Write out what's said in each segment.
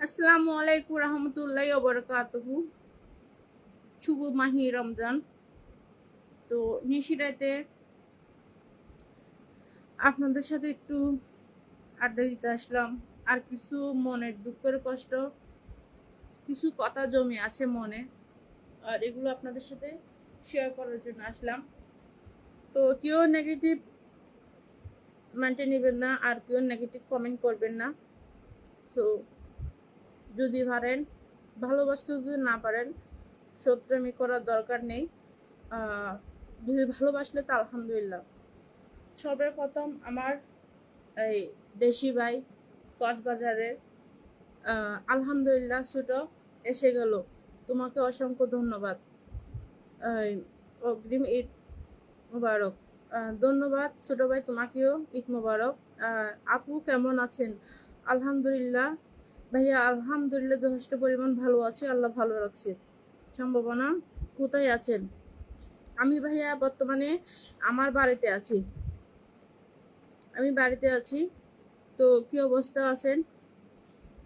আসসালামু আলাইকুম রহমতুল্লাহি ওয়া বারাকাতুহু। শুভ মাহি রমজান। তো নিশিরাতে আপনাদের সাথে একটু আড্ডা দিতে আসলাম। আর কিছু মনের দুঃখের কষ্ট, কিছু কথা জমে আছে মনে, আর এগুলো আপনাদের সাথে শেয়ার করার জন্য আসলাম। তো কেউ নেগেটিভ মানতে নেবেন না, আর কেউ নেগেটিভ কমেন্ট করবেন না। তো যদি পারেন ভালোবাসতে, যদি না পারেন শত্রুমি করার দরকার নেই। যদি ভালোবাসলে তো আলহামদুলিল্লাহ। সর্বপ্রথম আমার এই দেশি ভাই কক্সবাজারের আলহামদুলিল্লাহ ছোট এসে গেল, তোমাকে অসংখ্য ধন্যবাদ। অগ্রিম ঈদ মুবারক। ধন্যবাদ ছোট ভাই, তোমাকেও ঈদ মুবারক। আপু কেমন আছেন? আলহামদুলিল্লাহ ভাইয়া, আলহামদুলিল্লাহ যথেষ্ট পরিমাণ ভালো আছে, আল্লাহ ভালো রাখছে। সম্ভাবনা কোথায় আছেন? আমি ভাইয়া বর্তমানে আমার বাড়িতে আছি। তো কি অবস্থা আছেন,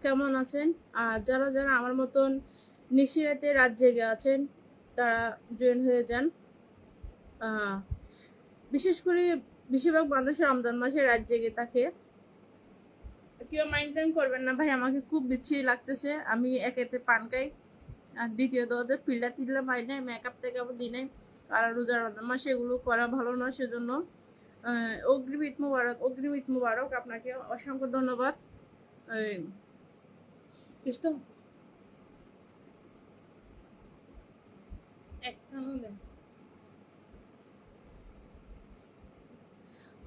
কেমন আছেন? আর যারা যারা আমার মতন নিশিরাতে রাত জেগে আছেন তারা জয়েন হয়ে যান। বিশেষ করে বেশিরভাগ মানুষ রমজান মাসে রাত জেগে থাকে। কেউ মাইন্ড করবেন না ভাই, আমাকে খুব বিচ্ছিরি লাগতেছে। আমি একেতে পান খাই, আর দ্বিতীয়ত ওদের পিল্লা টিল্লা পাই নাই, মেকআপ টেকআপ দিই নাই। আর রোজা রমজান মাসে এগুলো করা ভালো না, সেজন্য অগ্রিম ঈদ মুবারক। অগ্রিম ঈদ মুবারক, আপনাকে অসংখ্য ধন্যবাদ। কৃষ্ণ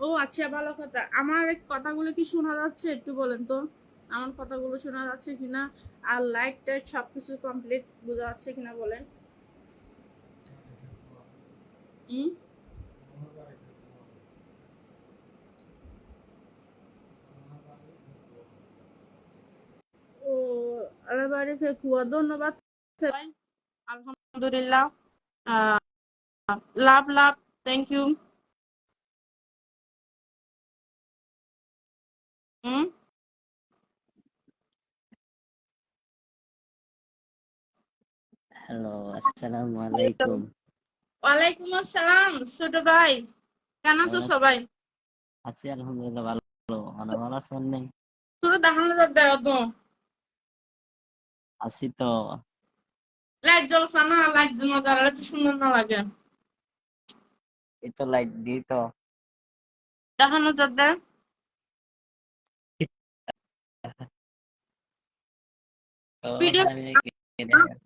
ও আচ্ছা, ভালো কথা। আমার কথাগুলো কি শোনা যাচ্ছে একটু বলেন তো, আমার কথাগুলো শোনা যাচ্ছে কিনা? আর লাইট টাইট সবকিছু কমপ্লিট বোঝা যাচ্ছে কিনা বলেন। ও আলাবাড়ি ফেকুয়া, ধন্যবাদ সবাই। আলহামদুলিল্লাহ, লাভ লাভ, থ্যাংক ইউ। হ্যালো, আসসালামু আলাইকুম। ওয়ালাইকুম আসসালাম ছোট ভাই, কেন আছো সবাই? আছি আলহামদুলিল্লাহ ভালো। অনেক ভালো আছেন? নেই তোর দেখানো দেয় তো আছি তো। লাইট জ্বলছে না, লাইট জ্বালালে তো সুন্দর না লাগে। এই তো লাইট দিই তো। দেখানো দেয় তো ভিডিও আমি দেখেন।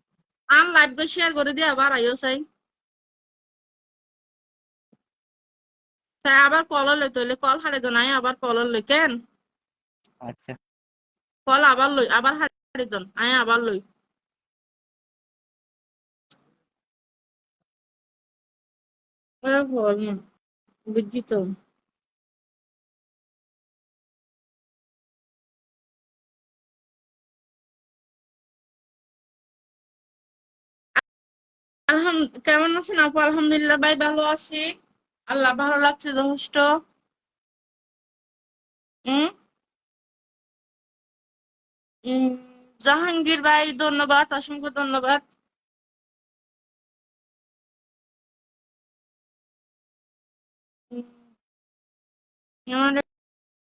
আর লাইভ শেয়ার করে দিয়ে আবার আইও চাই। তাই আবার কল লই, তইলে কল হারে তো নাই, আবার কল লই কেন? আচ্ছা, কল আবার লই, আবার হারে দন আয়, আবার লই। বুঝছি তো। কেমন আছেন আপু? আলহামদুলিল্লাহ ভাই, ভালো আছি, আল্লাহ ভালো লাগছে যথেষ্ট। উম উম, জাহাঙ্গীর ভাই ধন্যবাদ, অসংখ্য ধন্যবাদ। উম, আমার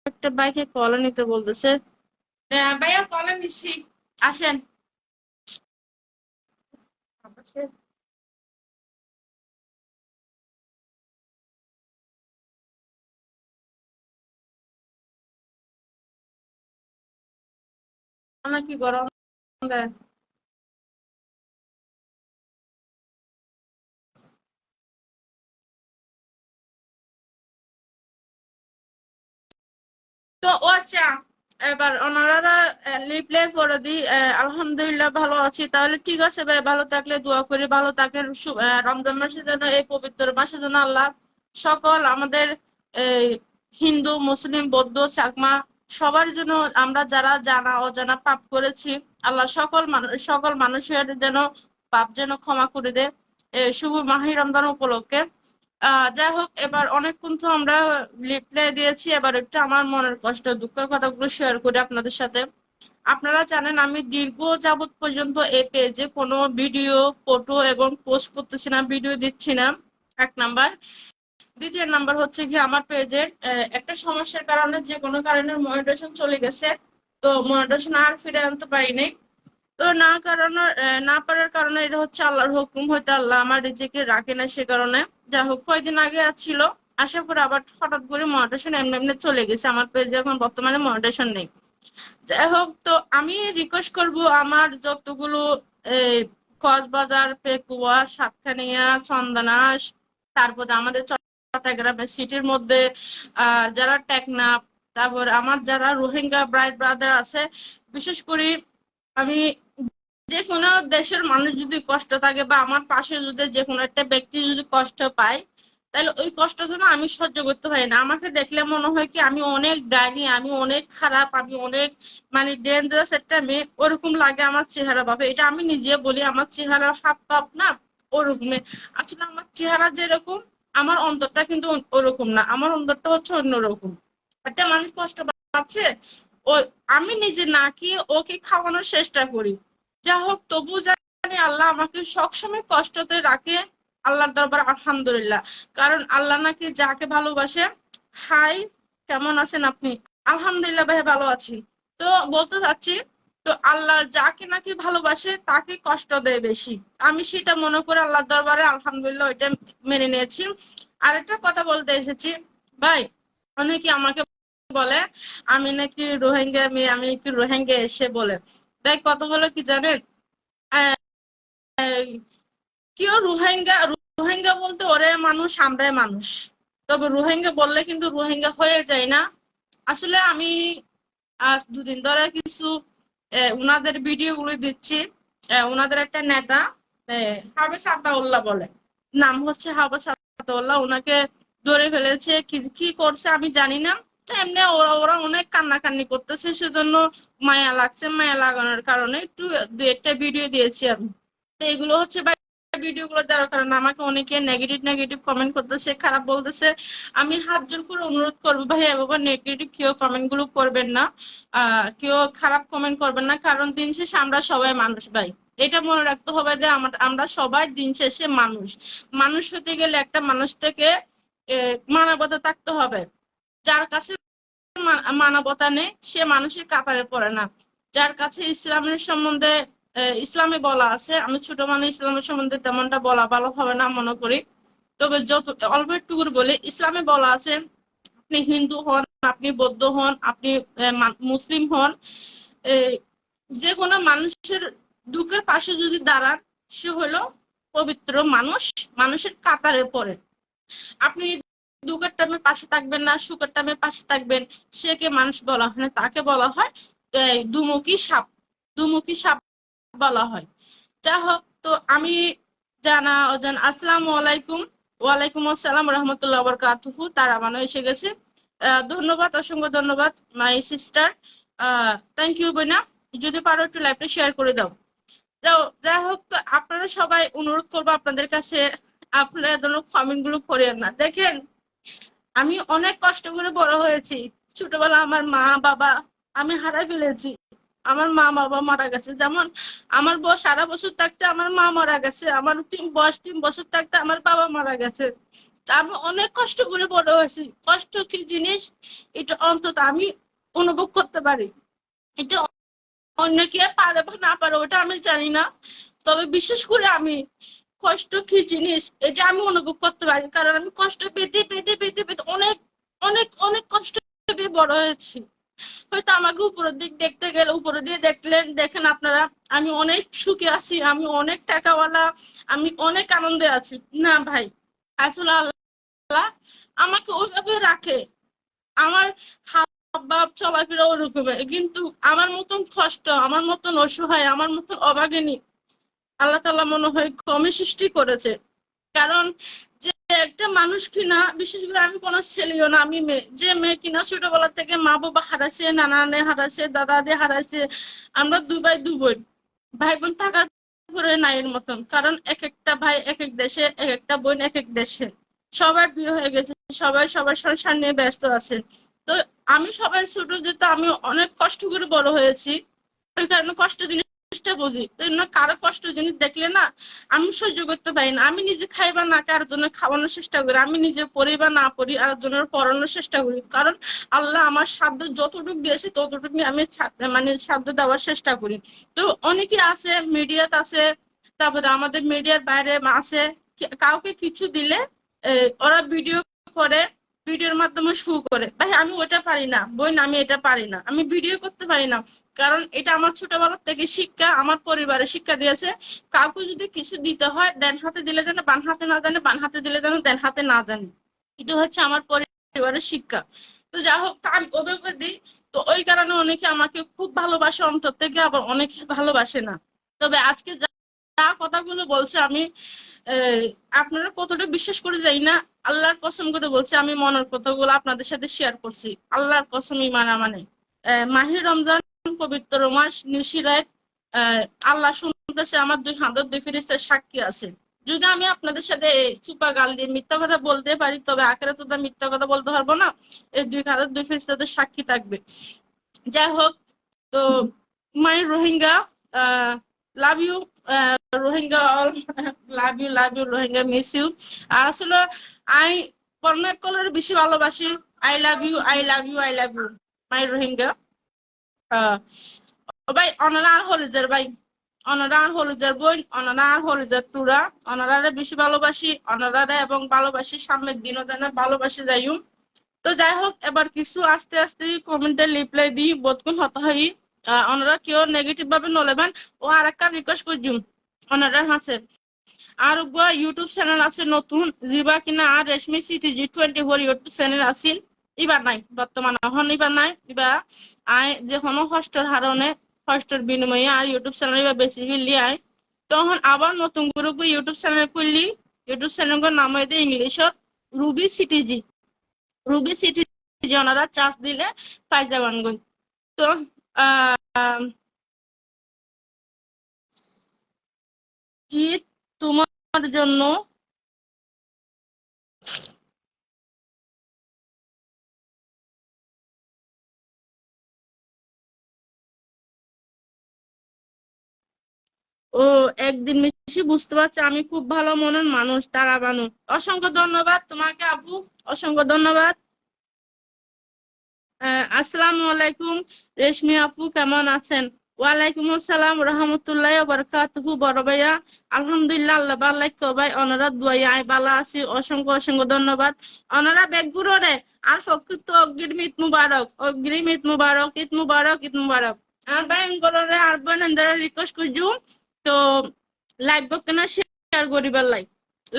একটা বাইকে কল নিতে বলতেছে। ভাইয়া কল নিচ্ছি, আসেন। কি গরম দেয়। তো ও আচ্ছা, এবার ওনারা রিপ্লে করে দিই। আলহামদুলিল্লাহ ভালো আছি, তাহলে ঠিক আছে ভাই, ভালো থাকলে দোয়া করি ভালো থাকেন। রমজান মাসে যেন, এই পবিত্র মাসে যেন আল্লাহ সকল আমাদের এই হিন্দু মুসলিম বৌদ্ধ চাকমা সবার জন্য, আমরা যারা জানা অজানা পাপ করেছি, আল্লাহ সকল মানুষের যেন পাপ যেন ক্ষমা করে দেয় শুভ মাহি রমজান উপলক্ষে। যাই হোক, এবার অনেকক্ষণ তো আমরা রিপ্লাই দিয়েছি, এবার একটু আমার মনের কষ্ট দুঃখের কথাগুলো শেয়ার করি আপনাদের সাথে। আপনারা জানেন আমি দীর্ঘ যাবত পর্যন্ত এই পেজে কোনো ভিডিও, ফটো এবং পোস্ট করতেছি না, ভিডিও দিচ্ছি না, এক নাম্বার। দ্বিতীয় নাম্বার হচ্ছে কি, আমার পেজের একটা সমস্যার কারণে, যে কোনো কারণে মনিটাইজেশন চলে গেছে। তো মনিটাইজেশন আর ফিরে আনতে পারিনি। তো না পারার কারণে এটা হচ্ছে আল্লাহর হুকুম, হয়তো আল্লাহ আমার রিজিকে রাখে না, সে কারণে। যা হোক, কয়েকদিন আগে আসছিল, আসার পরে আবার হঠাৎ করে মনিটাইজেশন এমনি এমনি চলে গেছে। আমার পেজে এখন বর্তমানে মনিটাইজেশন নেই। যাই হোক, তো আমি রিকোয়েস্ট করব, আমার যতগুলো এই কক্সবাজার, পেকুয়া, সাতকানিয়া, চন্দনাস, তারপরে আমাদের চট্টগ্রামের সিটির মধ্যে যারা টেকনাফ, তারপর আমার যারা রোহিঙ্গা ব্রাইট ব্রাদার আছে, বিশেষ করে আমি, যে কোনো দেশের মানুষ যদি কষ্ট থাকে বা আমার পাশে যদি যে কোনো একটা ব্যক্তি যদি কষ্ট পায়, তাহলে ওই কষ্টটা না আমি সহ্য করতে পারি না। আমাকে দেখলে মনে হয় কি আমি অনেক ডাইনি, আমি অনেক খারাপ, আমি অনেক মানে ডেঞ্জারাস একটা মেয়ে, ওরকম লাগে আমার চেহারা ভাবে। এটা আমি নিজে বলি, আমার চেহারা হাব ভাব না ওরকমই। আসলে আমার চেহারা যেরকম, আমার অন্তরটা কিন্তু ওরকম না, আমার অন্তরটা হচ্ছে অন্যরকম। একটা মানুষ কষ্ট পাচ্ছে, ও আমি নিজে না খেয়ে ওকে খাওয়ানোর চেষ্টা করি। যা হোক, তবু জানি আল্লাহ আমাকে সবসময় কষ্টতে রাখে। আল্লাহর দরবার আলহামদুলিল্লাহ। কারণ আল্লাহ নাকি যাকে ভালোবাসে। হাই, কেমন আছেন আপনি? আলহামদুলিল্লাহ ভাই, ভালো আছি। তো বলতে চাচ্ছি, তো আল্লাহ যাকে নাকি ভালোবাসে তাকে কষ্ট দেয় বেশি। আমি সেটা মনে করে আল্লাহর দরবারে আলহামদুলিল্লাহ ওইটা মেনে নিয়েছি। আরেকটা কথা বলতে এসেছি ভাই, অনেকে আমাকে বলে আমি নাকি রোহিঙ্গা মেয়ে, আমি কি রোহিঙ্গা এসে বলে। দেখ, কথা হলো কি জানেন, কেউ রোহিঙ্গা রোহিঙ্গা বলতে ওরে মানুষ, আমরাই মানুষ। তবে রোহিঙ্গা বললে কিন্তু রোহিঙ্গা হয়ে যায় না। আসলে আমি আজ দুদিন ধরে কিছু উনাদের ভিডিও গুলো দিচ্ছি। উনাদের একটা নেতা হাবেস আতাউল্লাহ বলে, নাম হচ্ছে হাবেস আতাউল্লাহ, ওনাকে ধরে ফেলেছে। কি কি করছে আমি জানি না। তো এমনি ওরা ওরা অনেক কান্নাকান্নি করতেছে, সেজন্য মায়া লাগছে, মায়া লাগানোর কারণে একটু দু একটা ভিডিও দিয়েছি আমি। তো এগুলো হচ্ছে ভিডিও গুলো দেওয়ার কারণে আমাকে অনেকে নেগেটিভ নেগেটিভ কমেন্ট করতেছে, খারাপ বলতেছে। আমি হাত জোর করে অনুরোধ করবো, ভাই বাবা নেগেটিভ কেউ কমেন্ট গুলো করবেন না, কেউ খারাপ কমেন্ট করবেন না। কারণ দিন শেষে আমরা সবাই মানুষ ভাই, এটা মনে রাখতে হবে যে আমরা সবাই দিন শেষে মানুষ। মানুষ হতে গেলে একটা মানুষ থেকে মানবতা থাকতে হবে। যার কাছে মানবতা নেই সে মানুষের কাতারে পড়ে না। যার কাছে ইসলামের সম্বন্ধে ইসলামে বলা আছে, আমি ছোট মানে ইসলামের সম্বন্ধে তেমনটা বলা ভালো হবে না মনে করি। তবে যত অল্প একটু করে বলি, ইসলামে বলা আছে আপনি হিন্দু হন, আপনি বৌদ্ধ হন, আপনি মুসলিম হন, যে কোনো মানুষের দুঃখের পাশে যদি দাঁড়ান, সে হলো পবিত্র মানুষ, মানুষের কাতারে পড়ে। আপনি দুঃখের টাইমে পাশে থাকবেন না, সুখের টাইমে পাশে থাকবেন, সে কে মানুষ বলা হয় না, তাকে বলা হয় দুমুখী সাপ। দুমুখী সাপ বলা হয়। যা হোক, তো আমি জানা অজান আসসালামু আলাইকুম। ওয়ালাইকুম আসসালাম রহমতুল্লাহ বরকাতুহু। তারা বানো এসে গেছে। ধন্যবাদ, অসংখ্য ধন্যবাদ মাই সিস্টার। থ্যাংক ইউ বোনা। যদি পারো একটু লাইভটা শেয়ার করে দাও। যাই হোক, তো আপনারা সবাই অনুরোধ করবো আপনাদের কাছে, আপনারা এই ধরনের কমেন্ট গুলো করিয়েন না। দেখেন, আমি অনেক কষ্ট করে বড় হয়েছি। ছোটবেলা আমার মা বাবা আমি হারাই ফেলেছি। আমার মা বাবা মারা গেছে। যেমন আমার বয়স 18 বছর থাকতে আমার মা মারা গেছে, আমার বয়স 3 বছর থাকতে আমার বাবা মারা গেছে। আমি অনেক কষ্ট করে বড় হয়েছি। কষ্ট কি জিনিস এটা অন্তত আমি অনুভব করতে পারি। এটা অন্য কে পারে বা না পারে ওটা আমি জানি না, তবে বিশেষ করে আমি কষ্ট কি জিনিস এটা আমি অনুভব করতে পারি। কারণ আমি কষ্ট পেতে পেতে পেতে পেতে অনেক অনেক অনেক কষ্ট পেয়ে বড় হয়েছি। হয়তো আমাকে উপরের দিক দেখতে গেলে, উপরে দিয়ে দেখেন আপনারা আমি অনেক সুখে আছি, আমি অনেক টাকাওয়ালা, আমি অনেক আনন্দে আছি। না ভাই, আসলে আল্লাহ আমাকে ওইভাবে রাখে। আমার হাব ভাব চলাফেরা ওরকম, কিন্তু আমার মতন কষ্ট, আমার মতন অসহায়, আমার মতন অভাগিনী আল্লাহ তাআলা মনে হয় কমই সৃষ্টি করেছে। কারণ যে একটা মানুষ কিনা, বিশেষ করে আমি কোনো ছেলেও না, আমি মেয়ে, যে মেয়ে কিনা ছোটবেলা থেকে মা বাবা হারাইছে, নানা নানি হারাইছে, দাদা দাদি হারাইছে। আমরা দুই ভাই দুই বোন, ভাই বোন থাকার পরে নাইয়ের মতন। কারণ এক একটা ভাই এক এক দেশে, এক একটা বোন এক এক দেশে, সবার বিয়ে হয়ে গেছে, সবাই সবার সংসার নিয়ে ব্যস্ত আছে। তো আমি সবার ছোট, যেহেতু আমি অনেক কষ্ট করে বড় হয়েছি। ওই কারণে কষ্ট জিনিসটা বুঝি। কারো কষ্ট জিনিস দেখলে না আমি সহ্য করতে পারি না। আমি নিজে খাইবা না কার জন্য খাওয়ানোর চেষ্টা করি, আমি নিজে পড়ি বা না পড়ি আর জনের পড়ানোর চেষ্টা করি। কারণ আল্লাহ আমার সাধ্য যতটুকু দিয়েছে ততটুকু আমি মানে সাধ্য দেওয়ার চেষ্টা করি। তো অনেকে আছে মিডিয়াতে আছে, তারপরে আমাদের মিডিয়ার বাইরে আছে, কাউকে কিছু দিলে ওরা ভিডিও করে, ভিডিওর মাধ্যমে শু করে। ভাই আমি ওটা পারি না, বোন আমি এটা পারি না, আমি ভিডিও করতে পারি না। কারণ এটা আমার ছোটবেলা থেকে শিক্ষা, আমার পরিবারে শিক্ষা দিয়েছে কাউকে যদি কিছু দিতে হয় ডান হাতে দিলে যেন বাম হাতে না জানে, বাম হাতে দিলে যেন ডান হাতে না জানে। এটা হচ্ছে আমার পরিবারের শিক্ষা। তো যা হোক আমি ওভাবে দিই। তো ওই কারণে অনেকে আমাকে খুব ভালোবাসে অন্তর থেকে, আবার অনেকে ভালোবাসে না। তবে আজকে যা যা কথাগুলো বলছে আমি আপনারা কতটা বিশ্বাস করে যাই না, আল্লাহর কসম করে বলছি আমি মনের কথাগুলো আপনাদের সাথে শেয়ার করছি। আল্লাহর কসম ইমান মানে মাহে রমজান পবিত্র মাস নিশিরাত, আল্লাহ শুনতেছে, আমার 2 হাত 2 ফেরেশতার সাক্ষী আছে। যদি আমি আপনাদের সাথে চুপা গাল দিয়ে মিথ্যা কথা বলতে পারি, তবে আখিরাতে তো মিথ্যা কথা বলতে পারবো না। এই 2 হাত 2 ফেরেশতাদের সাক্ষী থাকবে। যাই হোক, তো my Rohingya, love you Rohingya, all love you Rohingya, miss you. আর আসলে আই পর্ণাক কলর বেশি ভালোবাসি। I love you, I love you, I love you my Rohingya. ভাই অনারা আর হলিদের ভাই, অনারা আর হলিদের বই, অনারা আর হলিদের টুরা, অনারারে বেশি ভালোবাসি, অনারারে এবং ভালোবাসি সামনের দিনও যেন ভালোবাসি যাইও। তো যাই হোক, এবার কিছু আস্তে আস্তে কমেন্টে রিপ্লাই দিই বোধকুন হত হই। ওনারা কেউ নেগেটিভ ভাবে নলেবেন। ও আর একটা রিকোয়েস্ট করছুম ওনারা হাসে আর ইউটিউব চ্যানেল আছে নতুন জিবা কিনা আর রেশমি CTG24 ইউটিউব চ্যানেল আছিল। এবার নাই, বর্তমানে এখন এবার নাই। এবার আই যে কোনো কষ্টের হারণে, কষ্টের বিনিময়ে আর ইউটিউব চ্যানেল এবার বেশি ফেললি আয়। তখন আবার নতুন করে ইউটিউব চ্যানেল খুললি। ইউটিউব চ্যানেলের নাম হইতে ইংলিশত রুবি সিটিজি, রুবি সিটি ওনারা চার্জ দিলে পাই যাবান গই। তো ঈদ তোমার জন্য ও একদিন বেশি বুঝতে পারছি আমি খুব ভালো মনের মানুষ তারা বানু। অসংখ্য ধন্যবাদ তোমাকে আপু, অসংখ্য ধন্যবাদ। আসসালামু আলাইকুম রেশমি আপু, কেমন আছেন? ওয়ালাইকুম আসসালাম রহমতুল্লাহ বারাকাতুহু বড় ভাইয়া। আলহামদুলিল্লাহ আল্লাহ বালাই ভাই অনারা দুয়াই আই বালা আছি। অসংখ্য অসংখ্য ধন্যবাদ। অনারা বেগুরো রে আর ফকিত অগ্রিম ঈদ মুবারক, অগ্রিম ঈদ মুবারক, ঈদ মুবারক, ঈদ মুবারক। আর ভাই করে আর বোনেরা রিকোয়েস্ট করছু তো লাইভ বক্তনা শেয়ার করিবার লাই,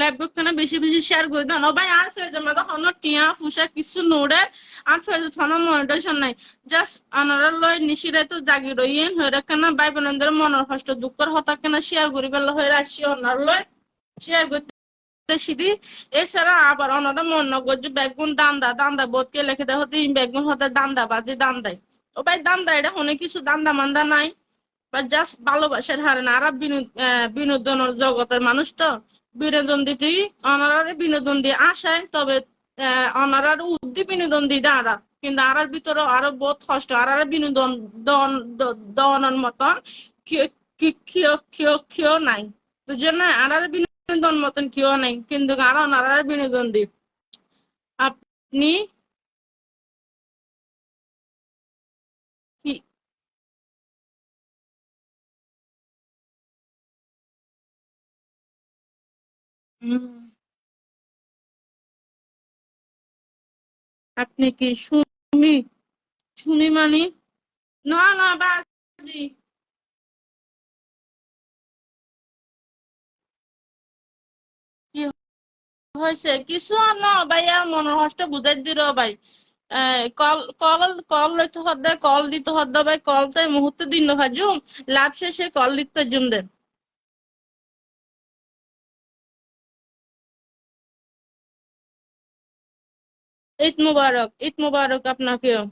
লাইভ বক্তনা বেশি বেশি শেয়ার করে দেন। ও ভাই আর ফেজ আমাদের হন টিয়া ফুসা কিছু নোড়ে আর ফেজ থন মনিটেশন নাই। জাস্ট আনারা লয় নিশিরাই তো জাগি রইয়েন হইরা কেনা ভাই বোনদের মনের কষ্ট দুঃখের হতা কেনা শেয়ার করিবার হয়ে আসছি অনার লয় শেয়ার করতে সিধি। এছাড়া আবার অনারা মনে করছে বেগুন দান্দা দান্দা বোধকে লিখে দেয় হতে বেগুন হতে দান্দা বাজে দান্দায়। ও ভাই দান্দা এটা অনেক কিছু দান্দা মান্দা নাই, বা জাস্ট ভালোবাসার হারে না। আর বিনোদনের জগতের মানুষ তো বিনোদন দিতেই অনারারে বিনোদন দিয়ে আসায়। তবে অনারার উদ্দি বিনোদন দিই আরা, কিন্তু আরার ভিতরে আরো বহুত কষ্ট। আর বিনোদন দনের মতন কেউ নাই। বুঝছেন না, আর বিনোদন মতন কেউ নাই, কিন্তু আর অনারার বিনোদন দিই। আপনি কি আপনি কি শুনি শুনি মানি না না বাজি কি হয়েছে কিছু না ভাইয়া মনের কষ্ট বুঝাই দিল ভাই। কল কল কল লইতে হদ্দে, কল দিতে হদ্দে ভাই। কল তো এই মুহূর্তে দিন ভাজুম, লাভ শেষে কল দিতে জুম দেন। ঈদ মুবারক, ঈদ মুবারক আপনাকেও।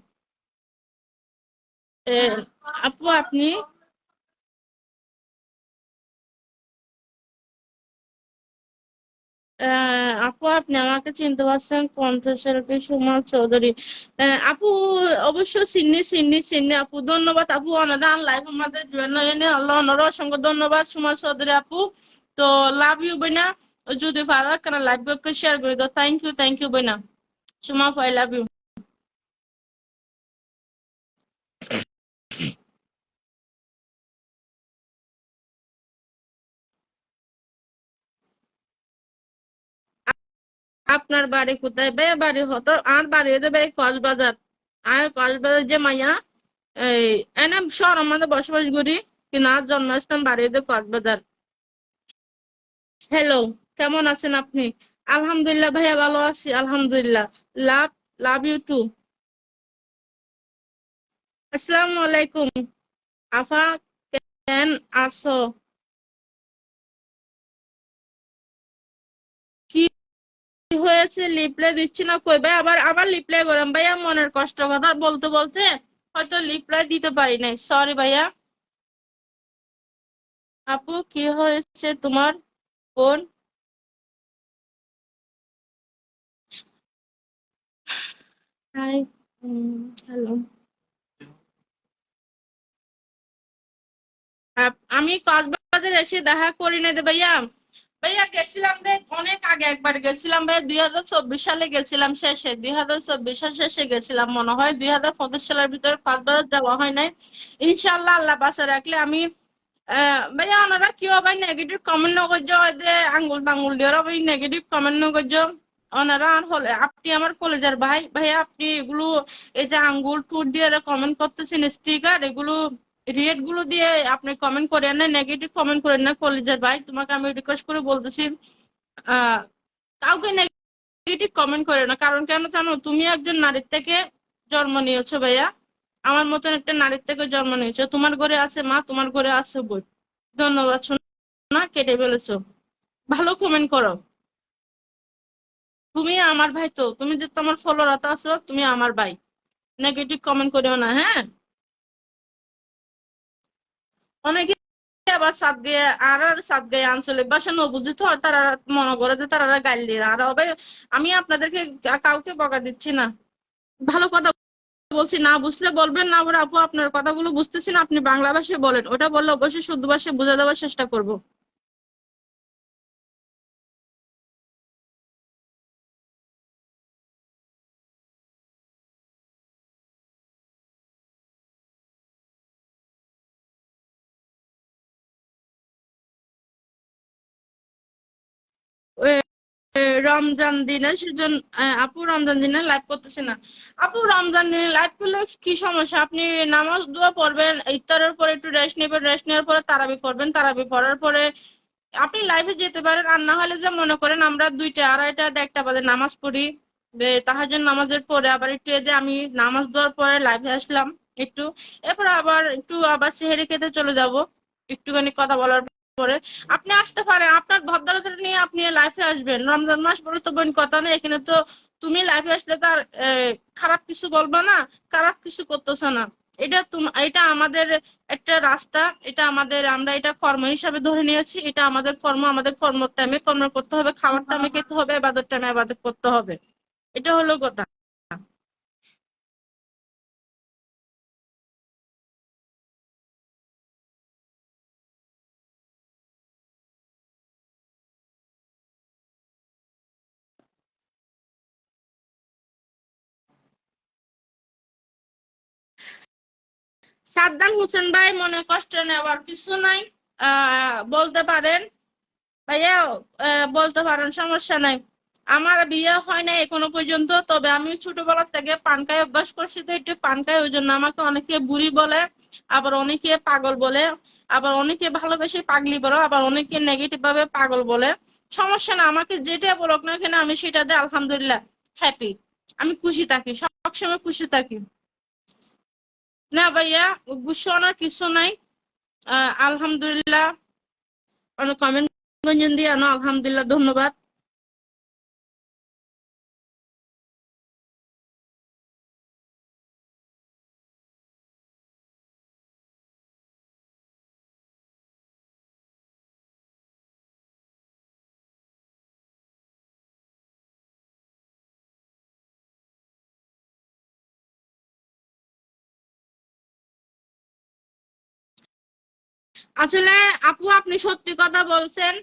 আপু আপনি আপু আপনি আমাকে চিনতে পারছেন? কণ্ঠশিল্পী সুমন চৌধুরী। আপু অবশ্য চিনি আপু, ধন্যবাদ আপু অনাদান লাইভ আমাদের জন্য এনে আল্লাহ অনর অসংখ্য ধন্যবাদ সুমন চৌধুরী আপু। তো লাভ ইউ বইনা, যদি পারো কেন লাইভ কে শেয়ার করে দাও। থ্যাংক ইউ বইনা সুমা আপু, আই লাভ ইউ। আপনার বাড়ি কোথায় ভাই? বাড়ি হতো আর বাড়ি হতে ভাই কক্সবাজার। আর কক্সবাজার যে মাইয়া এই এনে শহর আমাদের বসবাস করি, কিন্তু আর জন্মস্থান বাড়ি হতে কক্সবাজার। হ্যালো, কেমন আছেন আপনি? আলহামদুলিল্লাহ ভাইয়া, ভালো আছি আলহামদুলিল্লাহ। লাভ লাভ ইউ টু। আসসালামু আলাইকুম আফা, কেন আছো? কি হয়েছে? রিপ্লাই দিচ্ছি না কই ভাই? আবার আবার রিপ্লাই করেন ভাইয়া, মনের কষ্ট কথা বলতে বলতে হয়তো রিপ্লাই দিতে পারি নাই, সরি ভাইয়া। আপু কি হয়েছে তোমার বোন? হাই। হ্যালো। আমি কক্সবাজার এসে দেখা করি না রে ভাইয়া। ভাইয়া গেছিলাম রে অনেক আগে, একবার গেছিলাম ভাইয়া 2024 সালে গেছিলাম, শেষে 2024 সাল শেষে গেছিলাম মনে হয়। 2025 সালের ভিতরে কক্সবাজার যাওয়া হয় নাই। ইনশাল্লাহ আল্লাহ বাসা রাখলে আমি ভাইয়া ওনারা কি ভাই নেগেটিভ কমেন্ট নগর্য যে আঙ্গুল টাঙ্গুল দিয়ে ওই নেগেটিভ কমেন্ট নগর্য ওনারা। আর হলে আপনি আমার কলেজের ভাই ভাইয়া, আপনি এগুলো এই যে আঙ্গুল টুট দিয়ে কমেন্ট করতেছেন স্টিকার, এগুলো রিয়েট গুলো দিয়ে আপনি কমেন্ট করেন না, নেগেটিভ কমেন্ট করেন না কলেজের ভাই, তোমাকে আমি রিকোয়েস্ট করে বলতেছি। আহ কাউকে নেগেটিভ কমেন্ট করে না, কারণ কেন জানো? তুমি একজন নারীর থেকে জন্ম নিয়েছো ভাইয়া, আমার মতন একটা নারীর থেকে জন্ম নিয়েছো। তোমার ঘরে আছে মা, তোমার ঘরে আছে বোন। ধন্যবাদ শোনা, কেটে ফেলেছো। ভালো কমেন্ট করো। তুমি আমার ভাই, তো তুমি যে তোমার ফলোয়ার আছো, তুমি আমার ভাই। নেগেটিভ কমেন্ট করিও না, হ্যাঁ? অনেকে আবার সাত দিয়ে আর সাত গায়ে আঞ্চলিক ভাষা নবুঝিত হয়, তারা মনে করে যে তারা গাইল দিয়ে আর হবে। আমি আপনাদেরকে কাউকে বকা দিচ্ছি না, ভালো কথা বলছি। না বুঝলে বলবেন না, আবার আপু আপনার কথাগুলো বুঝতেছি না, আপনি বাংলা ভাষায় বলেন, ওটা বললে অবশ্যই শুদ্ধ ভাষায় বুঝে দেওয়ার চেষ্টা করব। রমজান দিনে সেজন আপু রমজান দিনে লাইভ করতেছে না। আপু রমজান দিনে লাইভ করলে কি সমস্যা? আপনি নামাজ দোয়া পড়বেন, ইফতারের পরে একটু রেস্ট নেবেন, রেস্ট নেওয়ার পরে তারাবি পড়বেন, তারাবি পড়ার পরে আপনি লাইভে যেতে পারেন। আর না হলে যে মনে করেন আমরা 2টা 2:30 1টা বাজে নামাজ পড়ি, তাহাজ্জুদ নামাজের পরে আবার একটু এদে আমি নামাজ দেওয়ার পরে লাইভে আসলাম একটু, এরপর আবার একটু আবার সেহেরি খেতে চলে যাব একটুখানি কথা বলার পরে। আপনি আসতে পারেন, আপনার ভদ্রতা নিয়ে আপনি লাইফে আসবেন। রমজান মাস বলে তো বোন কথা নেই এখানে তো। তুমি লাইফে আসলে তার খারাপ কিছু বলবা না, খারাপ কিছু করতেছো না। এটা আমাদের একটা রাস্তা, এটা আমাদের, আমরা এটা কর্ম হিসাবে ধরে নিয়েছি। এটা আমাদের কর্ম, আমাদের কর্মের টাইমে কর্ম করতে হবে, খাওয়ার টাইমে খেতে হবে, ইবাদত টাইমে ইবাদত করতে হবে। এটা হলো কথা। সাদ্দাম হোসেন ভাই, মনে কষ্ট নেওয়ার কিছু নাই, বলতে পারেন ভাইয়া, বলতে পারেন, সমস্যা নাই। আমার বিয়ে হয় নাই এখনো পর্যন্ত, তবে আমি ছোটবেলা থেকে পান খাই অভ্যাস করছি, তো একটু পান খাই, ওই জন্য আমাকে অনেকে বুড়ি বলে, আবার অনেকে পাগল বলে, আবার অনেকে ভালোবেসে পাগলি বলে, আবার অনেকে নেগেটিভ ভাবে পাগল বলে। সমস্যা না, আমাকে যেটা বলুক না কেন আমি সেটাতে আলহামদুলিল্লাহ হ্যাপি। আমি খুশি থাকি, সবসময় খুশি থাকি। না ভাইয়া, গুস্ব আনার কিছু নাই। আলহামদুলিল্লাহ। অনেক কমেন্ট গঞ্জন দিয়ে আনো, আলহামদুলিল্লাহ, ধন্যবাদ। আসলে আপু আপনি সত্যি কথা বলছেন।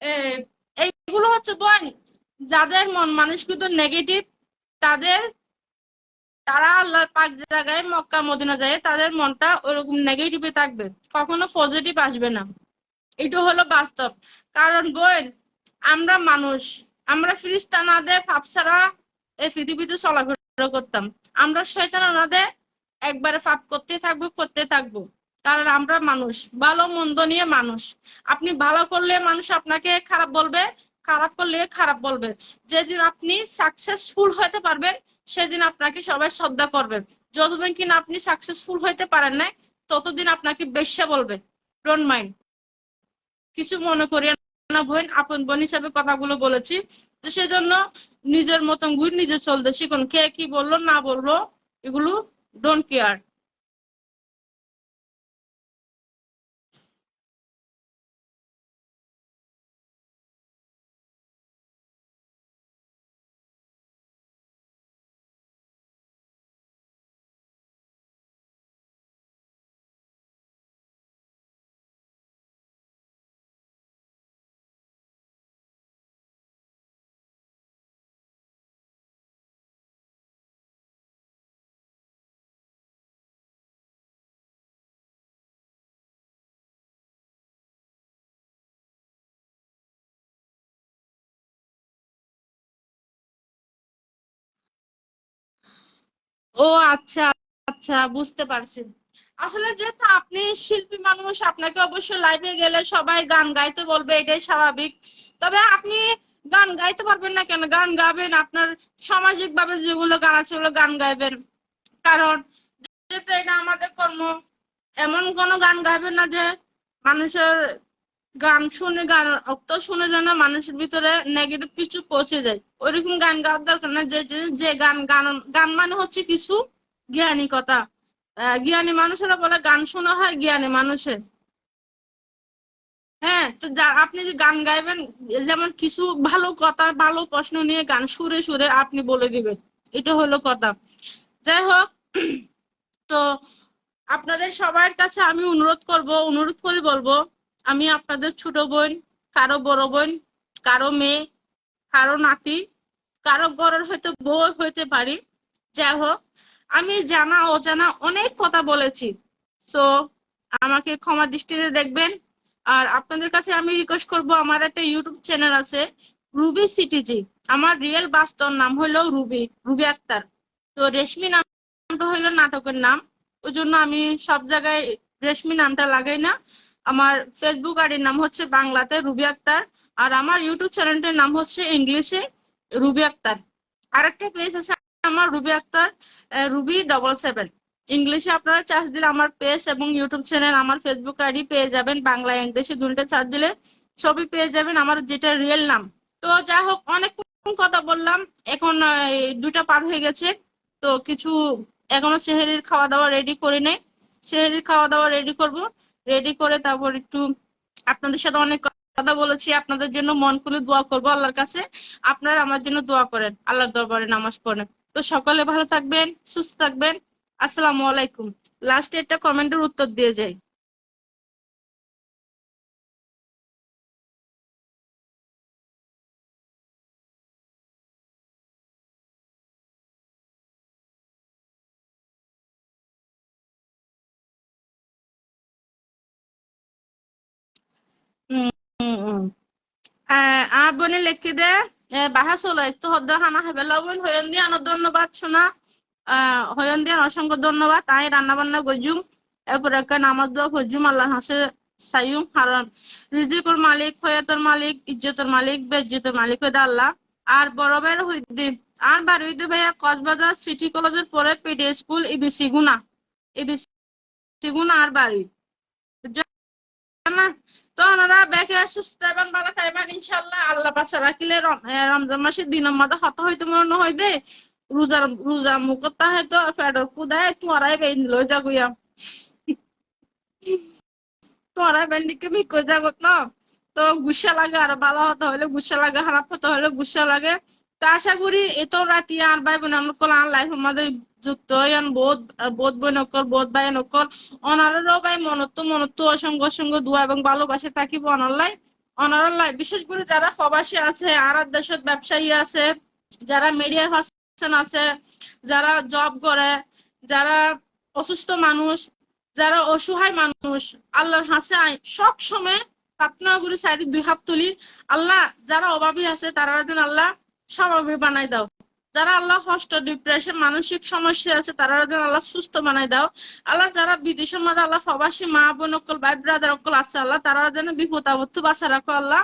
এ, এইগুলো হচ্ছে বোন, যাদের মন মানসিকতা নেগেটিভ, তাদের তারা আল্লাহর পাক জায়গায় মক্কা মদিনা যায়, তাদের মনটা ওরকম নেগেটিভে থাকবে, কখনো পজিটিভ আসবে না। এটা হলো বাস্তব। কারণ বোন, আমরা মানুষ, আমরা ফিরিস্তা না দে পাপ ছাড়া এই পৃথিবীতে চলাফেরা করতাম। আমরা শয়তান না দে একবারে পাপ করতে থাকবো করতে থাকবো। কারণ আমরা মানুষ, ভালো মন্দ নিয়ে মানুষ। আপনি ভালো করলে মানুষ আপনাকে খারাপ বলবে, খারাপ করলে খারাপ বলবে। যেদিন আপনি সাকসেসফুল হতে পারবেন, সেদিন আপনাকে সবাই শ্রদ্ধা করবে। যতদিন কিনা আপনি সাকসেসফুল হইতে পারেন না, ততদিন আপনাকে বেশ্যা বলবে। ডোন্ট মাইন্ড, কিছু মনে করিয়েন না বোন, আপন বোন হিসাবে কথাগুলো বলেছি। তো সেজন্য নিজের মতন ঘুরে নিজে চলতে শিখুন। কে কি বললো না বললো, এগুলো ডোন্ট কেয়ার। ও আচ্ছা, আচ্ছা বুঝতে পারছি। আসলে যেহেতু আপনি শিল্পী মানুষ, আপনাকে অবশ্য লাইভে গেলে সবাই গান গাইতে বলবে, এটাই স্বাভাবিক। তবে আপনি গান গাইতে পারবেন না কেন? গান গাবেন, আপনার সামাজিক ভাবে যেগুলো গান আছে ওগুলো গান গাইবেন। কারণ যেহেতু এটা আমাদের কর্ম, এমন কোনো গান গাইবেন না যে মানুষের গান শুনে, গান অক্ত শুনে যেন মানুষের ভিতরে নেগেটিভ কিছু পৌঁছে যায়। ওইরকম গান গাওয়ার দরকার না। যে যে যে গান গান গান মানে হচ্ছে কিছু জ্ঞানী কথা। জ্ঞানী মানুষেরা বলে গান শোনা হয় জ্ঞানী মানুষের। হ্যাঁ, তো আপনি যে গান গাইবেন, যেমন কিছু ভালো কথা, ভালো প্রশ্ন নিয়ে গান সুরে সুরে আপনি বলে দিবেন। এটা হলো কথা। যাই হোক, তো আপনাদের সবার কাছে আমি অনুরোধ করে বলবো, আমি আপনাদের ছোট বোন, কারো বড় বোন, কারো মেয়ে, কারো নাতি, কারো ঘরের হয়তো বউ হইতে পারি। যাই হোক, আমি জানা অজানা অনেক কথা বলেছি। তো আমাকে ক্ষমা দৃষ্টিতে দেখবেন। আর আপনাদের কাছে আমি রিকোয়েস্ট করব, আমার একটা ইউটিউব চ্যানেল আছে, রুবি সিটিজি। আমার রিয়েল বাস্তব নাম হলো রুবি, রুবি আক্তার। তো রেশমি নামটা হইলো নাটকের নাম। ওই জন্য আমি সব জায়গায় রেশমি নামটা লাগাই না। আমার ফেসবুক আইডির নাম হচ্ছে বাংলাতে রুবি আক্তার। আর আমার ইউটিউব চ্যানেলটার নাম হচ্ছে ইংলিশে রুবি আক্তার। আরেকটা পেজ আছে আমার, রুবি আক্তার রুবি 77। ইংলিশে আপনারা চার্জ দিলে আমার পেজ এবং ইউটিউব চ্যানেল, আমার ফেসবুক আইডি পেয়ে যাবেন। বাংলা ইংলিশে দুটো চার্জ দিলে সবই পেয়ে যাবেন, আমার যেটা রিয়েল নাম। তো যাই হোক, অনেক কথা বললাম। এখন দুইটা পার হয়ে গেছে। তো কিছু এখনো সেহরির খাওয়া দাওয়া রেডি করে নেই। সেহরির খাওয়া দাওয়া রেডি করব। রেডি করে তারপর একটু আপনাদের সাথে অনেক কথা বলেছি, আপনাদের জন্য মন খুলে দোয়া করবো আল্লাহর কাছে। আপনারা আমার জন্য দোয়া করেন, আল্লাহর দরবারে নামাজ পড়েন। তো সকলে ভালো থাকবেন, সুস্থ থাকবেন। আসসালামু আলাইকুম। লাস্টে একটা কমেন্টের উত্তর দিয়ে যাই। উম উম উম। আর বোনে লিখে দে, বাহা চলে আসতো হদ্দ খানা খাবে লবণ হয়ন দিয়ে আনো, ধন্যবাদ শোনা। হয়ন দিয়ে অসংখ্য ধন্যবাদ। তাই রান্না বান্না গজুম, এরপর একটা নামাজ দোয়া ফজুম, আল্লাহ হাসে সাইয়ুম হারাম। রিজিকুর মালিক, হয়াতের মালিক, ইজ্জতের মালিক, বেজ্জতের মালিক হইতে আল্লাহ। আর বড় ভাইয়ের হইতে, আর বাড়ি হইতে ভাইয়া কক্সবাজার সিটি কলেজের পরে পিডি স্কুল ইবিসি গুনা, ইবিসি গুনা আর বাড়ি না। তো ওনারা ব্যাকে সুস্থ এবং ভালো থাকবেন ইনশাল্লাহ। আল্লাহ পাশে রাখিলে রমজান মাসের দিনের মধ্যে হত হইতে মনে হইবে। রোজা রোজা মুখতা হয়তো ফেডর কুদায় তোরাই বেন লই যাগুয়া, তোরাই বেন্ডিকে মি কই যাগত না। তো গুসা লাগে, আর ভালো হতে হলে গুসা লাগে, খারাপ হতে হলে গুসা লাগে। তো আশা করি এত রাতি আর ভাই বোন নকল আর লাইফ আমাদের যুক্ত হইয়ান বোধ বোধ বই নকল বোধ ভাই নকল অনারেরও ভাই মনত্ব অসংখ্য অসংখ্য দোয়া এবং ভালোবাসে থাকিব অনারলাই অনারলাই বিশেষ করে যারা প্রবাসী আছে আর দেশের ব্যবসায়ী আছে, যারা মিডিয়া পার্সন আছে, যারা জব করে, যারা অসুস্থ মানুষ, যারা অসহায় মানুষ, আল্লাহর হাসে সব সময় প্রার্থনা করি চাইদি 2 হাত তুলি, আল্লাহ যারা অভাবী আছে তারা যেন আল্লাহ স্বাভাবিক বানাই দাও, যারা আল্লাহ কষ্ট ডিপ্রেশন মানসিক সমস্যা আছে তারা যেন আল্লাহ সুস্থ বানাই দাও, আল্লাহ যারা বিদেশের মধ্যে আল্লাহ প্রবাসী মা বোন অকল ভাই ব্রাদার অকল আছে আল্লাহ তারা যেন বিপদ আপদ বাঁচা রাখো আল্লাহ,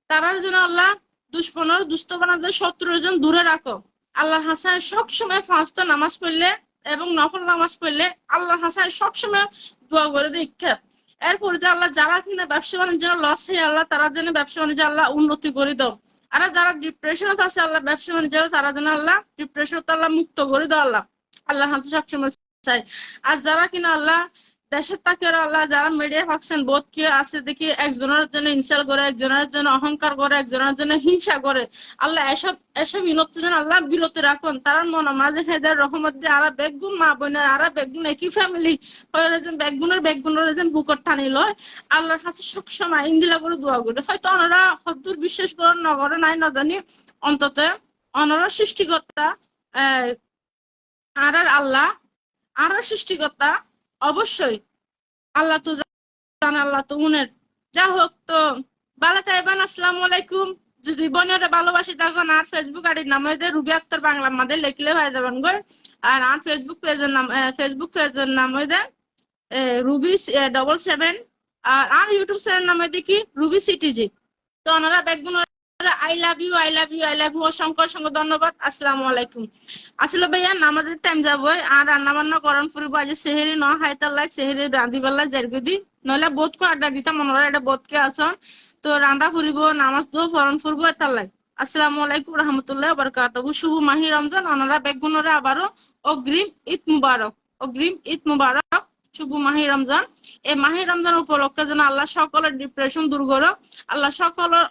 তারা যেন আল্লাহ দুশ্মনের দুষ্ট বানাদের শত্রুর যেন দূরে রাখো। আল্লাহর হাসায় সবসময় ফাঁসত নামাজ পড়লে এবং নফল নামাজ পড়লে আল্লাহর হাসায় সবসময় দোয়া করে দীক্ষা। এরপরে যে আল্লাহ যারা কিনা ব্যবসা বাণিজ্য লস হয়ে আল্লাহ তারা যেন ব্যবসা বাণিজ্য আল্লাহ উন্নতি করে দাও, আর যারা ডিপ্রেশনত আছে আল্লাহ ব্যবসা বাণিজ্য তারা যেন আল্লাহ ডিপ্রেশন আল্লাহ মুক্ত করে দাও আল্লাহ, আল্লাহর হাতে সবসময় চাই। আর যারা কিনা আল্লাহ দেশের তাকে আল্লাহ যারা মিডিয়া ভাবছেন বোধ কে আছে দেখি একজনের জন্য ইনসাল করে, একজনের জন্য অহংকার করে, একজনের জন্য হিংসা করে, আল্লাহ এসব এসব বিনত্ব যেন আল্লাহ বিরতি রাখুন, তার মনে মাঝে হেদের রহমত দিয়ে আর বেগুন মা বোনের আর বেগুন একই ফ্যামিলি বেগুনের যেন বুকর টানি লয় আল্লাহর হাতে সবসময় ইন্দিলা করে দোয়া করে। হয়তো ওনারা হদ্দুর বিশ্বাস করেন নগরে নাই না জানি, অন্তত ওনারা সৃষ্টিকর্তা আর আল্লাহ আর সৃষ্টিকর্তা অবশ্যই আল্লাহ তো জানে, আল্লাহ তো উনের। যা হোক তো ভালো থাকবেন, আসসালামু আলাইকুম। যদি বোনেরা ভালোবাসি তখন আর ফেসবুক আইডির নাম হয়ে রুবি আক্তার বাংলা মাদের লিখলে হয়ে যাবেন গো। আর ফেসবুক পেজের নাম হয়ে রুবি 77, আর ইউটিউব চ্যানেল নাম হয়ে কি রুবি সিটিজি। তো ওনারা বেগুন I love you I love you I love you অসংখ্য অসংখ্য ধন্যবাদ। আসসালামু আলাইকুম। আসলে ভাইয়া নামাজের টাইম যাবো আর রান্না বান্না করান ফুরবো আজ সেহেরি ন হাইতাল্লাই সেহেরি রাঁধিবাল্লা জারগুদি নইলে বোধ করে আড্ডা দিতাম মনে এটা বোধকে আসন তো রান্না ফুরিব নামাজ দো ফরন ফুরবো এতাল্লাই। আসসালামু আলাইকুম রহমতুল্লাহ বারাকাতুহু। শুভ মাহি রমজান। ওনারা বেগুনরা আবারও অগ্রিম ঈদ মুবারক, অগ্রিম ঈদ মুবারক, শুভ মাহি রমজান। এই মাহি রমজান উপলক্ষে যেন আল্লাহ সকলের ডিপ্রেশন দূর করুক, আল্লাহ সকলের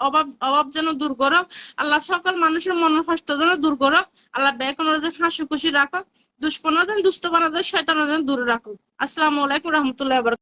অভাব যেন দূর করুক, আল্লাহ সকল মানুষের মনের কষ্ট যেন দূর করুক, আল্লাহ বেগুনের হাসি খুশি রাখুক, দুষ্পনাদের দুষ্ট বানাদের শয়তানদের দূরে রাখুক। আসসালামু আলাইকুম রহমতুল্লাহ বারাকাতুহু।